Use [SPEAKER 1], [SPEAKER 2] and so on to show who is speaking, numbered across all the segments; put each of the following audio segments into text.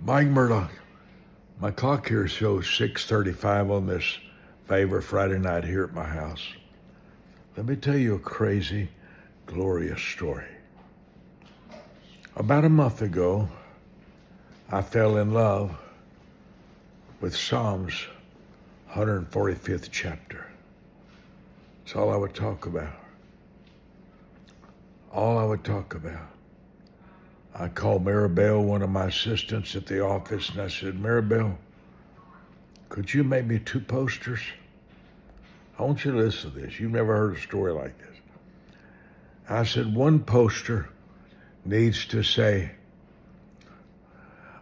[SPEAKER 1] Mike Murdock. My clock here shows 6:35 on this favor Friday night here at my house. Let me tell you a crazy, glorious story. About a month ago, I fell in love with Psalms 145th chapter. That's all I would talk about. All I would talk about. I called Maribel, one of my assistants at the office, and I said, Maribel, could you make me 2 posters? I want you to listen to this. You've never heard a story like this. I said, one poster needs to say,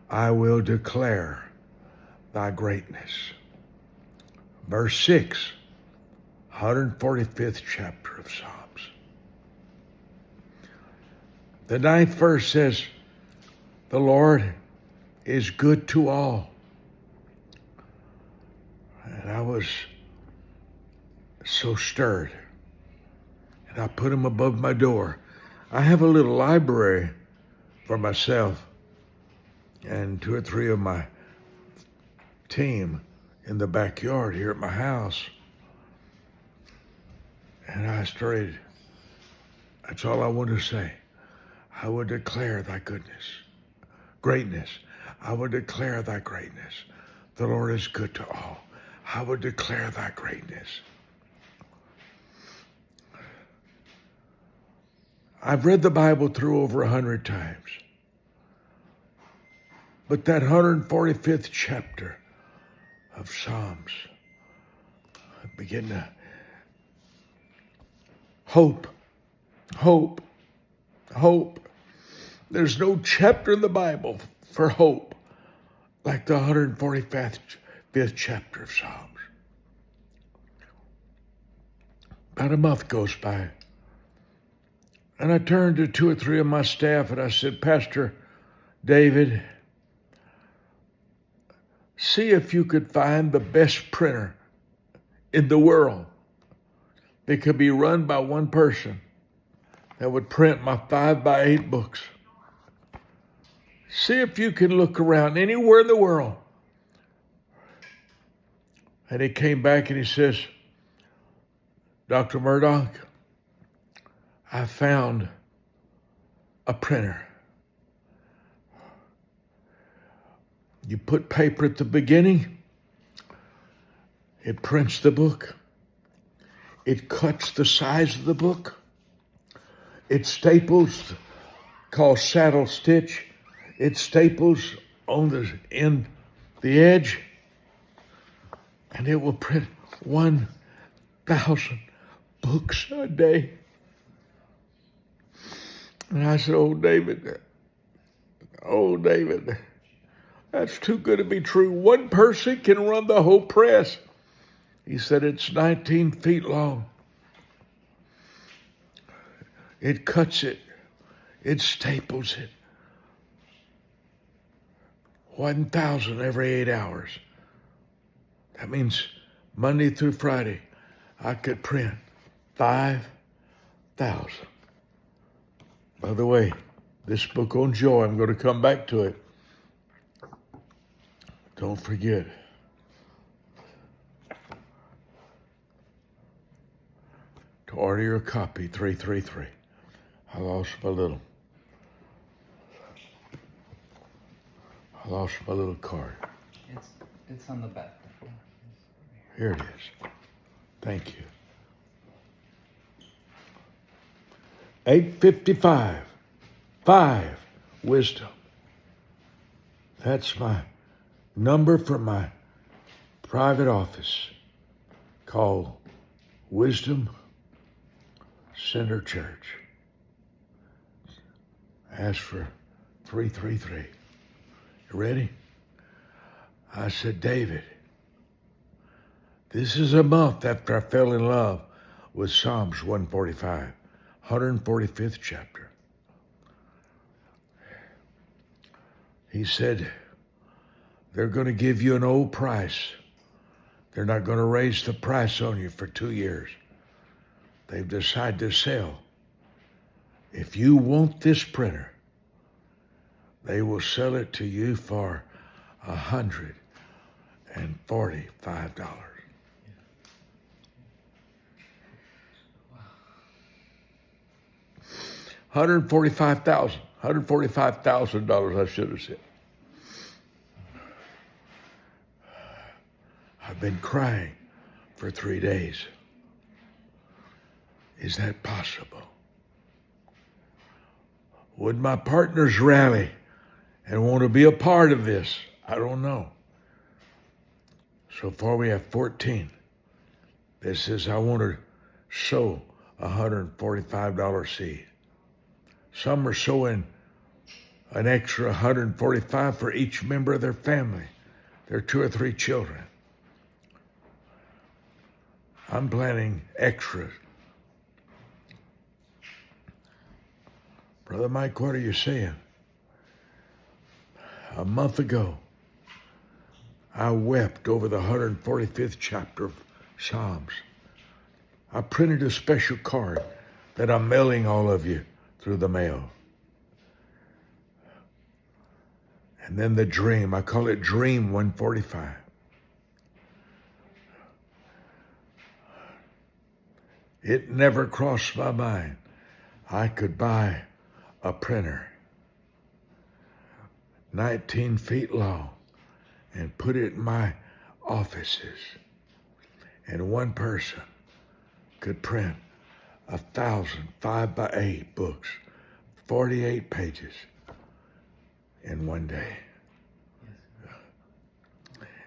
[SPEAKER 1] I will declare thy greatness. Verse 6, 145th chapter of Psalms. The 9th verse says, the Lord is good to all. And I was so stirred. And I put them above my door. I have a little library for myself and 2 or 3 of my team in the backyard here at my house. And I started, that's all I want to say. I will declare thy goodness, greatness. I will declare thy greatness. The Lord is good to all. I will declare thy greatness. I've read the Bible through over 100 times. But that 145th chapter of Psalms, I begin to hope. There's no chapter in the Bible for hope like the 145th chapter of Psalms. About a month goes by, and I turned to 2 or 3 of my staff and I said, Pastor David, see if you could find the best printer in the world that could be run by one person that would print my 5x8 books. See if you can look around anywhere in the world. And he came back and he says, Dr. Murdock, I found a printer. You put paper at the beginning, it prints the book. It cuts the size of the book. It staples, called saddle stitch. It staples on the end, the edge, and it will print 1,000 books a day. And I said, oh, David, that's too good to be true. One person can run the whole press. He said, it's 19 feet long. It cuts it. It staples it. 1,000 every 8 hours. That means Monday through Friday, I could print 5,000. By the way, this book on joy, I'm going to come back to it. Don't forget. To order your copy, 333. I lost my little card.
[SPEAKER 2] It's on the back.
[SPEAKER 1] Here it is. Thank you. 855. 5. Wisdom. That's my number for my private office called Wisdom Center Church. Ask for 333. You ready? I said, David, this is a month after I fell in love with Psalms 145, 145th chapter. He said, they're going to give you an old price. They're not going to raise the price on you for 2 years. They've decided to sell. If you want this printer, they will sell it to you for $145. $145,000, I should have said. I've been crying for 3 days. Is that possible? Would my partners rally and want to be a part of this? I don't know. So far we have 14 that says, I want to sow a $145 seed. Some are sowing an extra $145 for each member of their family, their 2 or 3 children. I'm planning extras. Brother Mike, what are you saying? A month ago, I wept over the 145th chapter of Psalms. I printed a special card that I'm mailing all of you through the mail. And then the dream, I call it Dream 145. It never crossed my mind I could buy a printer 19 feet long and put it in my offices, and one person could print 1,000 5x8 books, 48 pages in one day.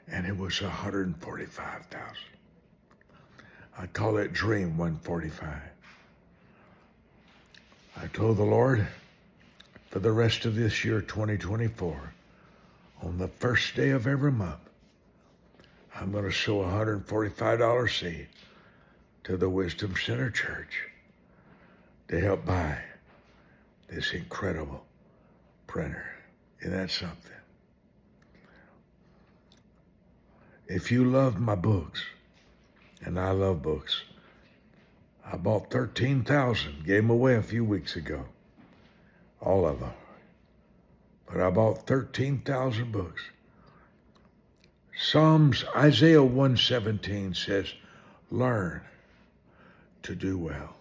[SPEAKER 1] And it was 145,000. I call it Dream 145. I told the Lord, for the rest of this year, 2024, on the first day of every month, I'm going to sow a $145 seed to the Wisdom Center Church to help buy this incredible printer. Isn't that something? If you love my books, and I love books, I bought 13,000, gave them away a few weeks ago, all of them. But I bought 13,000 books. Isaiah 1:17 says, learn to do well.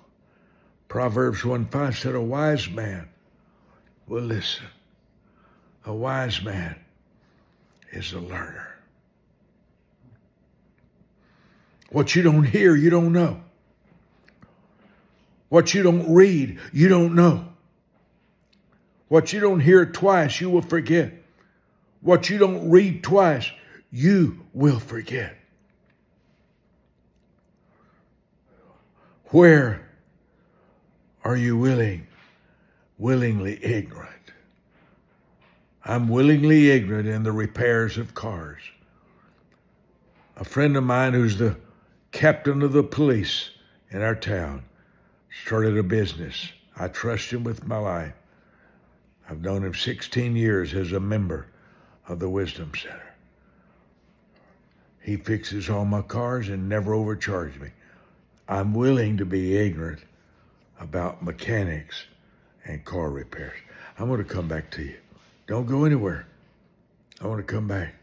[SPEAKER 1] Proverbs 1:5 said, a wise man will listen. A wise man is a learner. What you don't hear, you don't know. What you don't read, you don't know. What you don't hear twice, you will forget. What you don't read twice, you will forget. Where are you willingly ignorant? I'm willingly ignorant in the repairs of cars. A friend of mine who's the captain of the police in our town started a business. I trust him with my life. I've known him 16 years as a member of the Wisdom Center. He fixes all my cars and never overcharges me. I'm willing to be ignorant about mechanics and car repairs. I'm going to come back to you. Don't go anywhere. I want to come back.